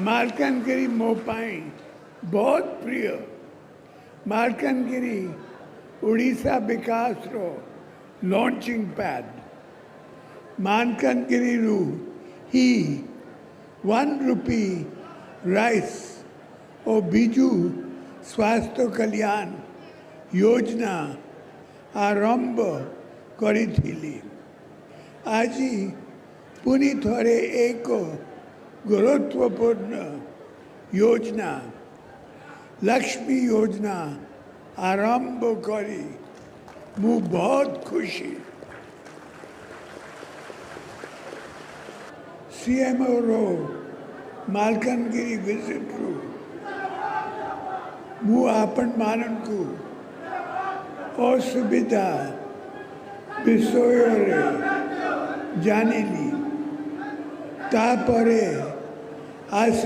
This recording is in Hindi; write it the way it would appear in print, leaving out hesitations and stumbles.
मालकानगिरी मो पाई बहुत प्रिय। मालकानगिरी ओडिशा विकास रो लॉन्चिंग पैड। मालकानगिरी रू ही 1 रुपी राइस और बिजू स्वास्थ्य कल्याण योजना आरंभ करी। आज पुनी थोड़े एक गुरुत्वपूर्ण योजना लक्ष्मी योजना आरंभ करी मु बहुत खुशी। सीएमओ रो मालकानगिरी विजिट रू मु आपण मानन को असुविधा विषय रे जानिली तापरे आज